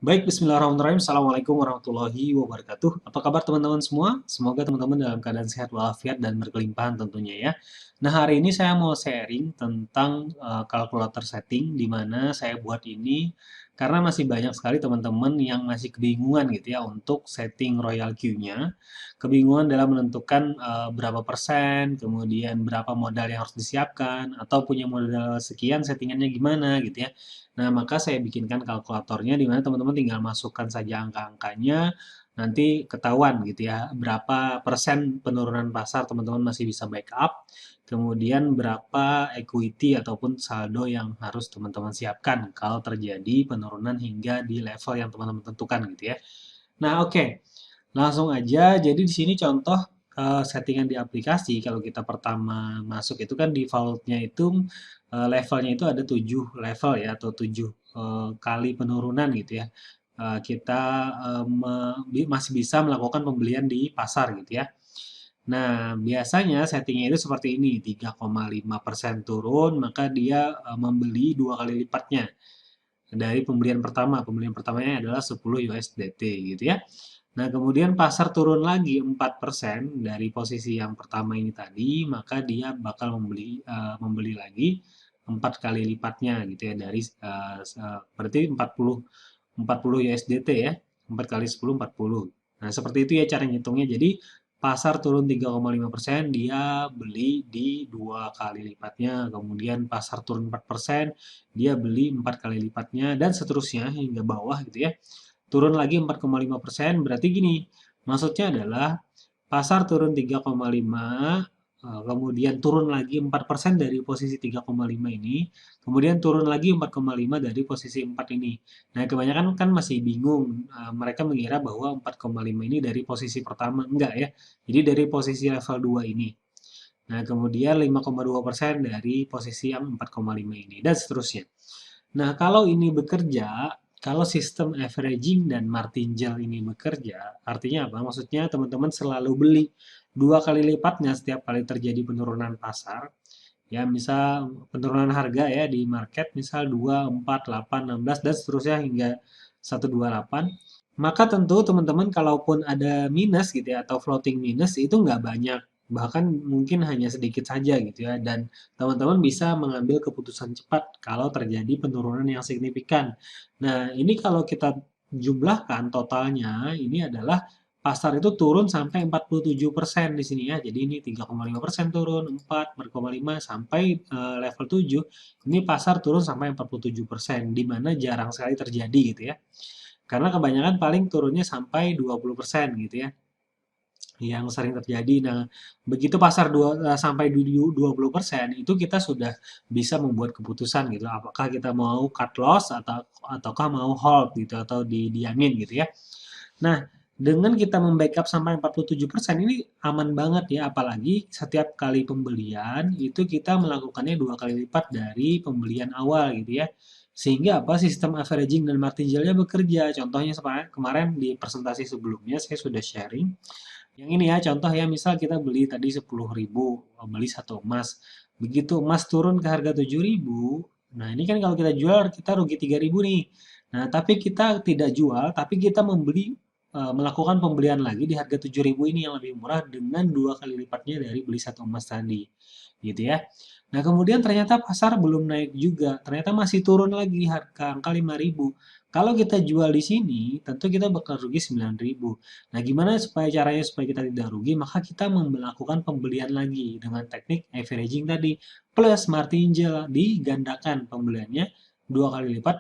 Baik, bismillahirrahmanirrahim. Assalamualaikum warahmatullahi wabarakatuh. Apa kabar teman-teman semua? Semoga teman-teman dalam keadaan sehat walafiat dan berkelimpahan tentunya ya. Nah, hari ini saya mau sharing tentang kalkulator setting di mana saya buat ini karena masih banyak sekali teman-teman yang masih kebingungan gitu ya untuk setting Royal Queue-nya. Kebingungan dalam menentukan berapa persen, kemudian berapa modal yang harus disiapkan, atau punya modal sekian settingannya gimana gitu ya. Nah, maka saya bikinkan kalkulatornya di mana teman-teman tinggal masukkan saja angka-angkanya, nanti ketahuan gitu ya, berapa persen penurunan pasar teman-teman masih bisa backup, kemudian berapa equity ataupun saldo yang harus teman-teman siapkan kalau terjadi penurunan hingga di level yang teman-teman tentukan gitu ya. Nah, oke. Langsung aja, jadi di sini contoh settingan di aplikasi, kalau kita pertama masuk itu kan defaultnya itu levelnya itu ada 7 level ya, atau 7 kali penurunan gitu ya. Kita masih bisa melakukan pembelian di pasar gitu ya. Nah, biasanya settingnya itu seperti ini, 3,5% turun, maka dia membeli dua kali lipatnya dari pembelian pertama. Pembelian pertamanya adalah 10 USDT gitu ya. Nah, kemudian pasar turun lagi 4% dari posisi yang pertama ini tadi, maka dia bakal membeli lagi 4 kali lipatnya gitu ya dari berarti 40 USDT ya. 4 kali 10 40. Nah, seperti itu ya cara ngitungnya. Jadi pasar turun 3,5%, dia beli di dua kali lipatnya. Kemudian pasar turun 4%, dia beli 4 kali lipatnya dan seterusnya hingga bawah gitu ya. Turun lagi 4,5%, berarti gini, maksudnya adalah pasar turun 3,5, kemudian turun lagi 4% dari posisi 3,5 ini, kemudian turun lagi 4,5 dari posisi 4 ini. Nah, kebanyakan kan masih bingung, mereka mengira bahwa 4,5 ini dari posisi pertama, enggak ya. Jadi dari posisi level 2 ini. Nah, kemudian 5,2% dari posisi yang 4,5 ini, dan seterusnya. Nah, kalau ini bekerja, kalau sistem averaging dan martingale ini bekerja, artinya apa? Maksudnya teman-teman selalu beli dua kali lipatnya setiap kali terjadi penurunan pasar. Ya, misal penurunan harga ya di market, misal 2, 4, 8, 16, dan seterusnya hingga 128. Maka tentu teman-teman kalaupun ada minus gitu ya, atau floating minus itu nggak banyak, bahkan mungkin hanya sedikit saja gitu ya, dan teman-teman bisa mengambil keputusan cepat kalau terjadi penurunan yang signifikan. Nah, ini kalau kita jumlahkan totalnya, ini adalah pasar itu turun sampai 47% di sini ya. Jadi ini 3,5% turun, 4,5 sampai level 7. Ini pasar turun sampai 47%, di mana jarang sekali terjadi gitu ya. Karena kebanyakan paling turunnya sampai 20% gitu ya, yang sering terjadi. Nah, begitu pasar sampai 20% itu kita sudah bisa membuat keputusan gitu. Apakah kita mau cut loss ataukah mau hold gitu atau diamin gitu ya. Nah, dengan kita membackup sampai 47% ini aman banget ya, apalagi setiap kali pembelian itu kita melakukannya dua kali lipat dari pembelian awal gitu ya. Sehingga apa sistem averaging dan martingale-nya bekerja. Contohnya kemarin di presentasi sebelumnya saya sudah sharing. Yang ini ya contoh ya, misal kita beli tadi 10.000, beli satu emas. Begitu emas turun ke harga 7.000, nah ini kan kalau kita jual kita rugi 3.000 nih. Nah, tapi kita tidak jual, tapi kita melakukan pembelian lagi di harga 7.000 ini yang lebih murah dengan dua kali lipatnya dari beli satu emas tadi. Gitu ya. Nah, kemudian ternyata pasar belum naik juga. Ternyata masih turun lagi harga angka 5.000. Kalau kita jual di sini, tentu kita bakal rugi 9.000. Nah, gimana supaya caranya supaya kita tidak rugi? Maka kita melakukan pembelian lagi dengan teknik averaging tadi plus martingale, digandakan pembeliannya dua kali lipat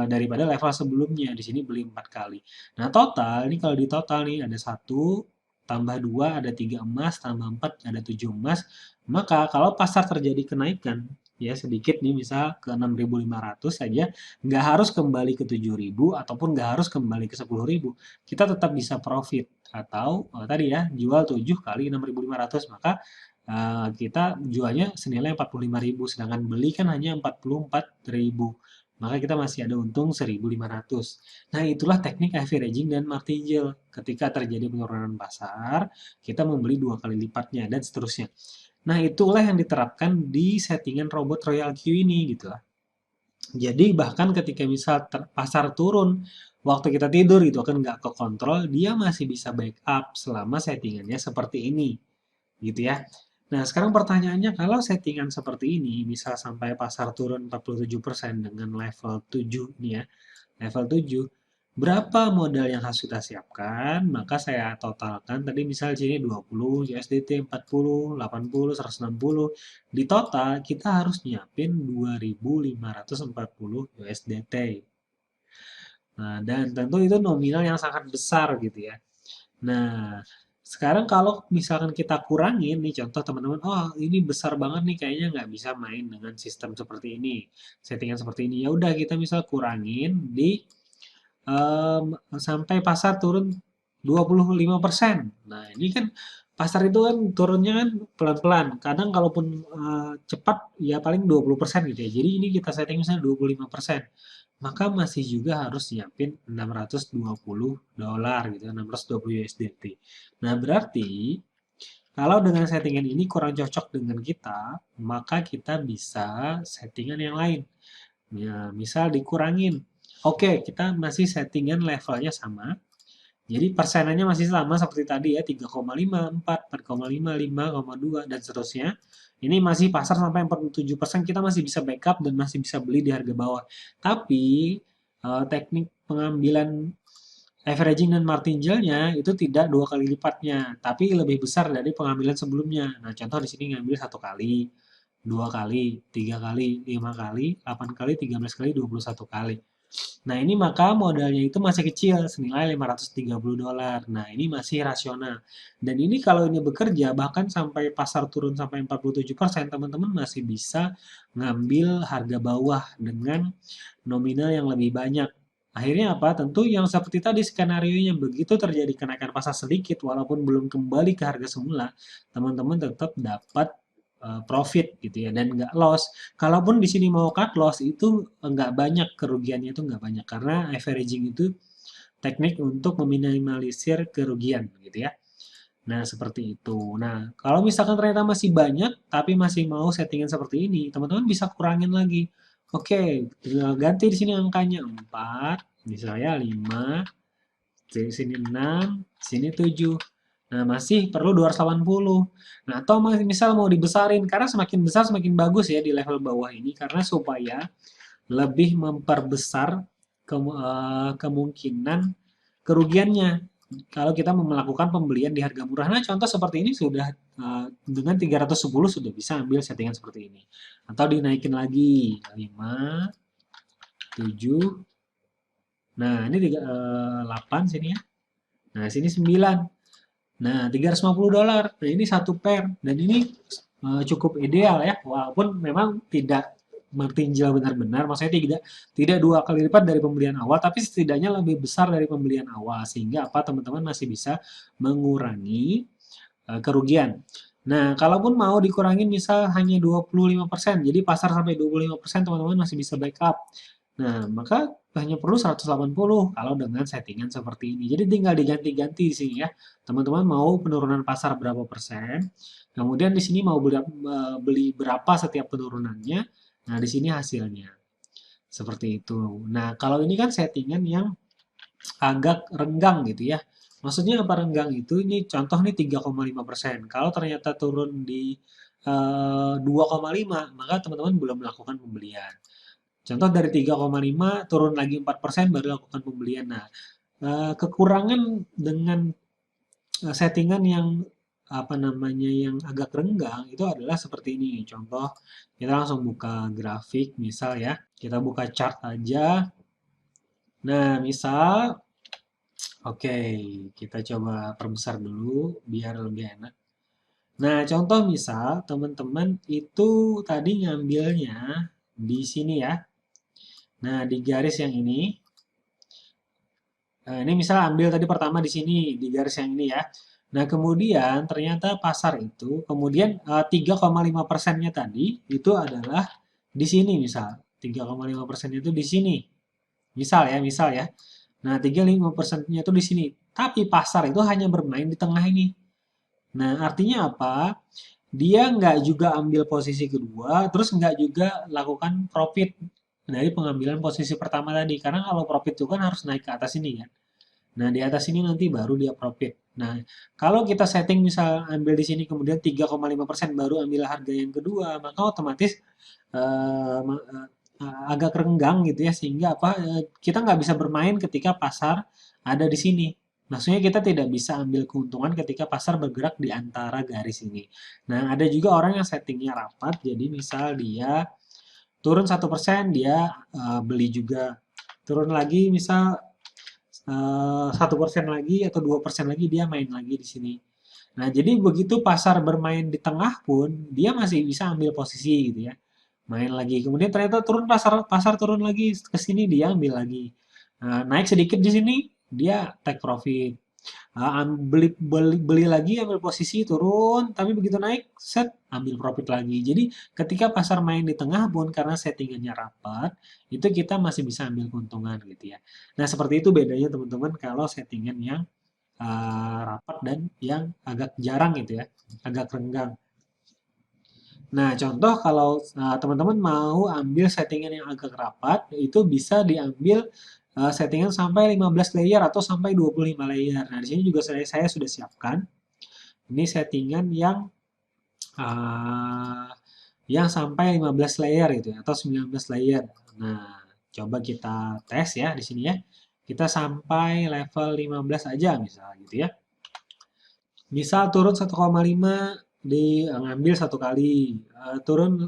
daripada level sebelumnya. Di sini beli 4 kali. Nah, total ini kalau di total nih ada satu tambah 2 ada 3 emas, tambah 4 ada 7 emas. Maka kalau pasar terjadi kenaikan ya sedikit nih, misal ke 6.500 saja, nggak harus kembali ke 7.000 ataupun nggak harus kembali ke 10.000, kita tetap bisa profit. Atau tadi ya, jual 7 kali 6.500, maka kita jualnya senilai 45.000, sedangkan beli kan hanya 44.000, maka kita masih ada untung 1.500. Nah, itulah teknik averaging dan martingale. Ketika terjadi penurunan pasar, kita membeli dua kali lipatnya dan seterusnya. Nah, itulah yang diterapkan di settingan robot Royal Queue ini gitu lah. Jadi bahkan ketika misal pasar turun waktu kita tidur gitu kan nggak ke kontrol, dia masih bisa backup selama settingannya seperti ini, gitu ya. Nah, sekarang pertanyaannya kalau settingan seperti ini, misal sampai pasar turun 47% dengan level 7 ini ya, level 7, berapa modal yang harus kita siapkan? Maka saya totalkan tadi misal sini 20 USDT, 40, 80, 160. Di total kita harus nyiapin 2.540 USDT. Nah, dan tentu itu nominal yang sangat besar gitu ya. Nah, sekarang kalau misalkan kita kurangin nih contoh teman-teman, oh ini besar banget nih kayaknya nggak bisa main dengan sistem seperti ini, settingan seperti ini. Ya udah kita misal kurangin di sampai pasar turun 25%. Nah, ini kan pasar itu kan turunnya kan pelan-pelan. Kadang kalaupun cepat ya paling 20% gitu ya. Jadi ini kita setting misalnya 25%. Maka masih juga harus nyiapin 620 dolar gitu, 620 USDT. Nah, berarti kalau dengan settingan ini kurang cocok dengan kita, maka kita bisa settingan yang lain. Ya, misal dikurangin. Oke, kita masih settingan levelnya sama. Jadi persenannya masih sama seperti tadi ya, 3,5, 4, 4,5, 5,2, dan seterusnya. Ini masih pasar sampai 47%, kita masih bisa backup dan masih bisa beli di harga bawah. Tapi teknik pengambilan averaging dan martingale-nya itu tidak dua kali lipatnya, tapi lebih besar dari pengambilan sebelumnya. Nah, contoh di sini ngambil 1 kali, 2 kali, 3 kali, 5 kali, 8 kali, 13 kali, 21 kali. Nah, ini maka modalnya itu masih kecil, senilai 530 dolar. Nah, ini masih rasional. Dan ini kalau ini bekerja, bahkan sampai pasar turun sampai 47%, teman-teman masih bisa ngambil harga bawah dengan nominal yang lebih banyak. Akhirnya apa? Tentu yang seperti tadi skenario-nya, begitu terjadi kenaikan pasar sedikit, walaupun belum kembali ke harga semula, teman-teman tetap dapat profit gitu ya, dan nggak loss. Kalaupun di sini mau cut loss itu nggak banyak, kerugiannya itu nggak banyak karena averaging itu teknik untuk meminimalisir kerugian gitu ya. Nah, seperti itu. Nah, kalau misalkan ternyata masih banyak tapi masih mau settingan seperti ini, teman-teman bisa kurangin lagi. Oke, tinggal ganti di sini angkanya 4, misalnya 5, di sini 6, sini 7. Nah, masih perlu 280. Nah, atau misal mau dibesarin, karena semakin besar semakin bagus ya di level bawah ini, karena supaya lebih memperbesar kemungkinan kerugiannya kalau kita melakukan pembelian di harga murah. Nah, contoh seperti ini sudah dengan 310 sudah bisa ambil settingan seperti ini. Atau dinaikin lagi 5, 7. Nah, ini 8 sini ya. Nah, sini 9. Nah, 350 dolar. Nah, ini satu pair dan ini cukup ideal ya, walaupun memang tidak martingale benar-benar, maksudnya tidak tidak 2 kali lipat dari pembelian awal, tapi setidaknya lebih besar dari pembelian awal sehingga apa teman-teman masih bisa mengurangi kerugian. Nah, kalaupun mau dikurangin misal hanya 25%, jadi pasar sampai 25%, teman-teman masih bisa backup. Nah, maka hanya perlu 180 kalau dengan settingan seperti ini. Jadi tinggal diganti-ganti di sini ya. Teman-teman mau penurunan pasar berapa persen, kemudian di sini mau beli berapa setiap penurunannya. Nah, di sini hasilnya. Seperti itu. Nah, kalau ini kan settingan yang agak renggang gitu ya. Maksudnya apa renggang itu? Ini contoh nih 3,5%. Kalau ternyata turun di 2,5, maka teman-teman belum melakukan pembelian. Contoh dari 3,5 turun lagi 4% baru lakukan pembelian. Nah, kekurangan dengan settingan yang apa namanya yang agak renggang itu adalah seperti ini. Contoh, kita langsung buka grafik misal ya. Kita buka chart aja. Nah, misal oke, kita coba perbesar dulu biar lebih enak. Nah, contoh misal teman-teman itu tadi ngambilnya di sini ya. Nah, di garis yang ini. Nah, ini misal ambil tadi pertama di sini, di garis yang ini ya. Nah, kemudian ternyata pasar itu, kemudian 3,5%-nya tadi itu adalah di sini misal. 3,5% itu di sini. Misal ya. Nah, 3,5%-nya itu di sini. Tapi pasar itu hanya bermain di tengah ini. Nah, artinya apa? Dia nggak juga ambil posisi kedua, terus nggak juga lakukan profit. dari pengambilan posisi pertama tadi. Karena kalau profit itu kan harus naik ke atas ini kan. Nah, di atas ini nanti baru dia profit. Nah, kalau kita setting misal ambil di sini kemudian 3,5% baru ambil harga yang kedua, maka otomatis agak renggang gitu ya, sehingga apa, kita nggak bisa bermain ketika pasar ada di sini. Maksudnya kita tidak bisa ambil keuntungan ketika pasar bergerak di antara garis ini. Nah, ada juga orang yang settingnya rapat, jadi misal dia turun 1% dia beli juga. Turun lagi misal 1% lagi atau 2% lagi dia main lagi di sini. Nah, jadi begitu pasar bermain di tengah pun dia masih bisa ambil posisi gitu ya. Main lagi. Kemudian ternyata turun pasar pasar turun lagi ke sini dia ambil lagi. Nah, naik sedikit di sini dia take profit. Beli lagi ambil posisi turun tapi begitu naik set ambil profit lagi. Jadi ketika pasar main di tengah pun karena settingannya rapat itu kita masih bisa ambil keuntungan gitu ya. Nah seperti itu bedanya teman-teman kalau settingan yang rapat dan yang agak jarang gitu ya, agak renggang. Nah, contoh kalau teman-teman mau ambil settingan yang agak rapat, itu bisa diambil settingan sampai 15 layer atau sampai 25 layer. Nah, di sini juga saya sudah siapkan. Ini settingan uh, yang sampai 15 layer gitu ya, atau 19 layer. Nah, coba kita tes ya di sini ya. Kita sampai level 15 aja misalnya gitu ya. Misal turun 1,5 ngambil satu kali, turun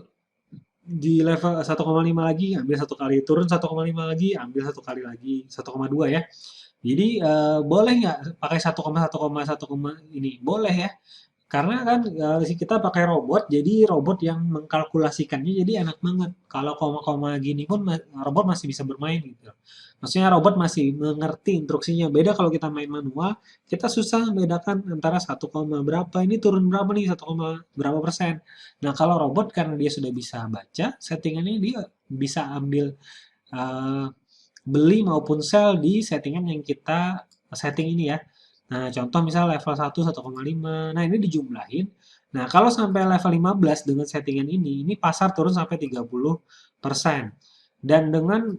di level 1,5 lagi, ambil satu kali, turun 1,5 lagi, ambil satu kali lagi, 1,2 ya. Jadi boleh nggak pakai 1,1,1 ini? Boleh ya. Karena kan kita pakai robot, jadi robot yang mengkalkulasikannya jadi enak banget. Kalau koma-koma gini pun robot masih bisa bermain gitu. Maksudnya robot masih mengerti instruksinya. Beda kalau kita main manual, kita susah membedakan antara satu koma berapa, ini turun berapa nih, satu koma berapa persen. Nah kalau robot karena dia sudah bisa baca, settingannya dia bisa ambil eh, beli maupun sell di settingan yang kita setting ini ya. Nah, contoh misal level 1 1,5. Nah, ini dijumlahin. Nah, kalau sampai level 15 dengan settingan ini pasar turun sampai 30%. Dan dengan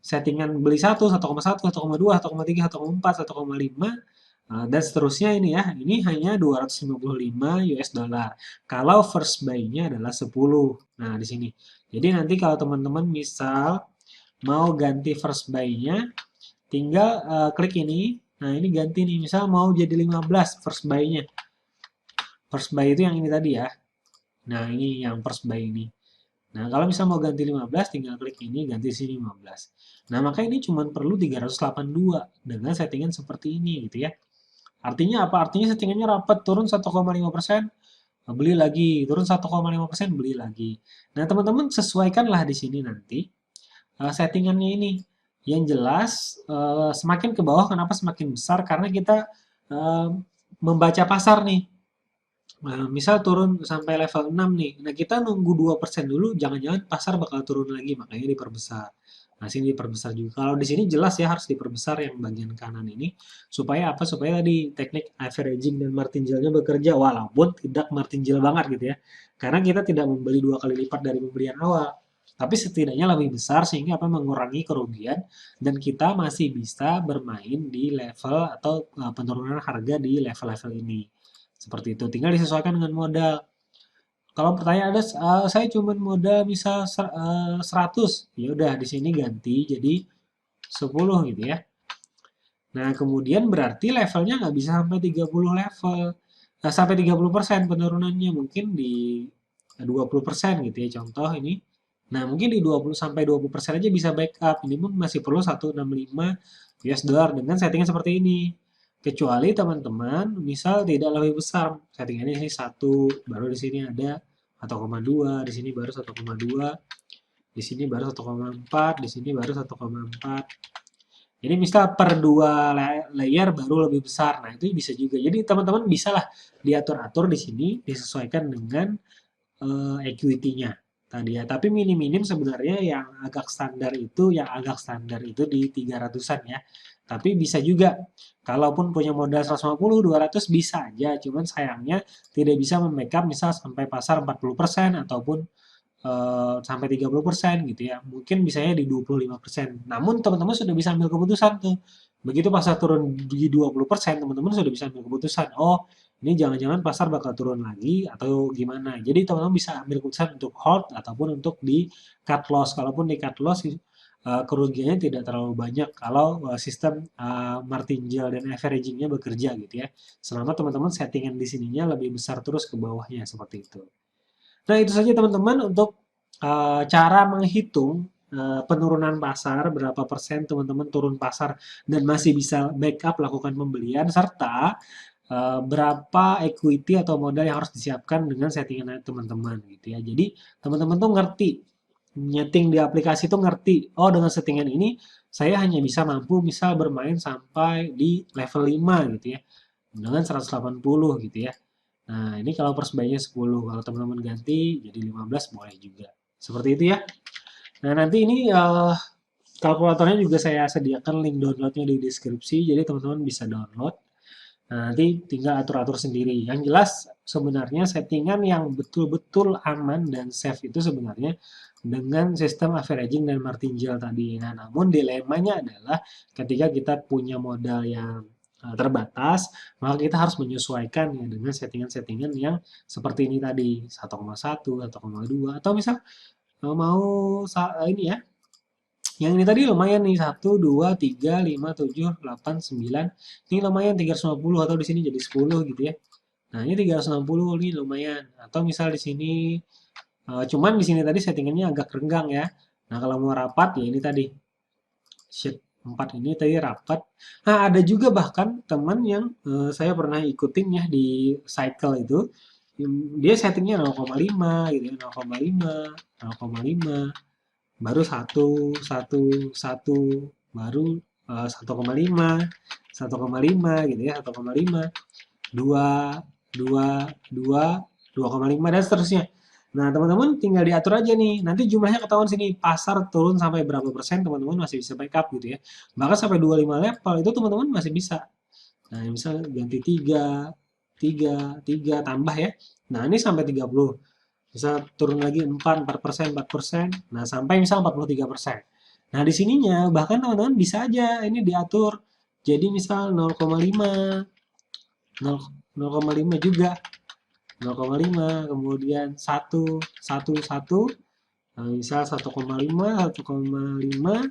settingan beli 1, 1,1, 1,2, 1,3, 1,4, 1,5 dan seterusnya ini ya. Ini hanya 255 US dollar. Kalau first buy-nya adalah 10. Nah, di sini. Jadi nanti kalau teman-teman misal mau ganti first buy-nya, tinggal klik ini. Nah, ini ganti nih. Misal mau jadi 15 first buy-nya. First buy itu yang ini tadi ya. Nah, ini yang first buy ini. Nah, kalau misal mau ganti 15, tinggal klik ini, ganti sini 15. Nah, maka ini cuma perlu 382 dengan settingan seperti ini gitu ya. Artinya apa? Artinya settingannya rapat, turun 1,5%, beli lagi, turun 1,5%, beli lagi. Nah, teman-teman sesuaikanlah di sini nanti settingannya ini. Yang jelas semakin ke bawah kenapa semakin besar? Karena kita eh, membaca pasar nih. Nah, misal turun sampai level 6 nih. Nah, kita nunggu 2% dulu, jangan-jangan pasar bakal turun lagi, makanya diperbesar. Nah, sini diperbesar juga. Kalau di sini jelas ya harus diperbesar yang bagian kanan ini. Supaya apa? Supaya tadi teknik averaging dan martingale-nya bekerja, walaupun tidak martingale banget gitu ya. Karena kita tidak membeli 2 kali lipat dari pembelian awal. Tapi setidaknya lebih besar sehingga apa mengurangi kerugian dan kita masih bisa bermain di level atau penurunan harga di level-level ini. Seperti itu. Tinggal disesuaikan dengan modal. Kalau pertanyaan ada, saya cuma modal misal 100, ya udah di sini ganti jadi 10 gitu ya. Nah, kemudian berarti levelnya nggak bisa sampai 30 level. Sampai 30% penurunannya mungkin di 20% gitu ya contoh ini. Nah, mungkin di 20 sampai 20% aja bisa backup. Ini pun masih perlu 165 US dollar dengan settingan seperti ini. Kecuali teman-teman misal tidak lebih besar. Settingannya ini satu, baru di sini ada 1,2, di sini baru 1,2, di sini baru 1,4, di sini baru 1,4. Jadi misal per dua layer baru lebih besar. Nah, itu bisa juga. Jadi teman-teman bisa lah diatur-atur di sini disesuaikan dengan equity-nya tadi ya. Tapi minim-minim sebenarnya yang agak standar itu di 300-an ya. Tapi bisa juga kalaupun punya modal 150, 200 bisa aja. Cuman sayangnya tidak bisa membackup misal sampai pasar 40% ataupun sampai 30% gitu ya. Mungkin bisanya di 25%. Namun teman-teman sudah bisa ambil keputusan tuh. Begitu pasar turun di 20%, teman-teman sudah bisa ambil keputusan. Oh, ini jangan-jangan pasar bakal turun lagi atau gimana. Jadi teman-teman bisa ambil keputusan untuk hold ataupun untuk di cut loss. Kalaupun di cut loss kerugiannya tidak terlalu banyak kalau sistem martingale dan averagingnya bekerja gitu ya. Selama teman-teman settingan di sininya lebih besar terus ke bawahnya seperti itu. Nah, itu saja teman-teman untuk cara menghitung penurunan pasar, berapa persen teman-teman turun pasar dan masih bisa backup lakukan pembelian, serta berapa equity atau modal yang harus disiapkan dengan settingan teman-teman gitu ya. Jadi teman-teman tuh ngerti, nyeting di aplikasi tuh ngerti, oh dengan settingan ini saya hanya bisa mampu misal bermain sampai di level 5 gitu ya, dengan 180 gitu ya. Nah, ini kalau persebaiknya 10, kalau teman-teman ganti jadi 15 boleh juga. Seperti itu ya. Nah, nanti ini kalkulatornya juga saya sediakan link downloadnya di deskripsi, jadi teman-teman bisa download. Nah, nanti tinggal atur-atur sendiri. Yang jelas sebenarnya settingan yang betul-betul aman dan safe itu sebenarnya dengan sistem averaging dan martingale tadi. Nah, namun dilemanya adalah ketika kita punya modal yang terbatas, maka kita harus menyesuaikan ya dengan settingan-settingan yang seperti ini tadi, 1,1, 1,2, atau misal mau ini ya, yang ini tadi lumayan nih, 1, 2, 3, 5, 7, 8, 9. Ini lumayan 350 atau di sini jadi 10 gitu ya. Nah, ini 360 nih lumayan. Atau misal di sini cuman di sini tadi settingannya agak renggang ya. Nah, kalau mau rapat ya ini tadi sheet 4 ini tadi rapat. Nah, ada juga bahkan teman yang saya pernah ikutin ya di cycle itu. Dia settingnya 0,5 gitu ya, 0,5, 0,5, baru satu satu satu, baru 1,5, 1,5 gitu ya, 1,5, 2, 2, 2, 2,5 dan seterusnya. Nah, teman-teman tinggal diatur aja nih. Nanti jumlahnya ketahuan sini. Pasar turun sampai berapa persen, teman-teman masih bisa backup gitu ya. Bahkan sampai 25 level itu teman-teman masih bisa. Nah, misal ganti 3, 3, 3 tambah ya. Nah, ini sampai 30. Bisa turun lagi 4% 4%. Nah, sampai misal 43%. Nah, di sininya bahkan teman-teman bisa aja ini diatur. Jadi misal 0,5, 0,5 juga, 0,5, kemudian 1, 1, 1, misal 1,5, 1,5,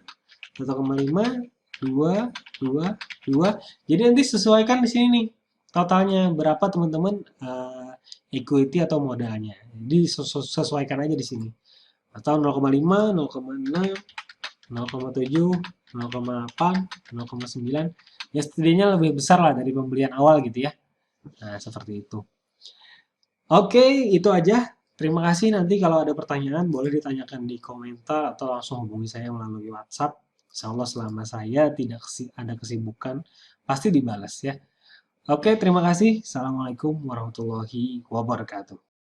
1,5, 2, 2, 2. Jadi nanti sesuaikan di sini nih totalnya berapa teman-teman equity atau modalnya. Jadi sesuaikan aja di sini. Atau 0,5, 0,6, 0,7, 0,8, 0,9. Ya setidaknya lebih besar lah dari pembelian awal gitu ya. Nah, seperti itu. Oke, itu aja. Terima kasih. Nanti kalau ada pertanyaan boleh ditanyakan di komentar atau langsung hubungi saya melalui WhatsApp. Insya Allah selama saya tidak ada kesibukan, pasti dibalas ya. Oke, terima kasih. Assalamualaikum warahmatullahi wabarakatuh.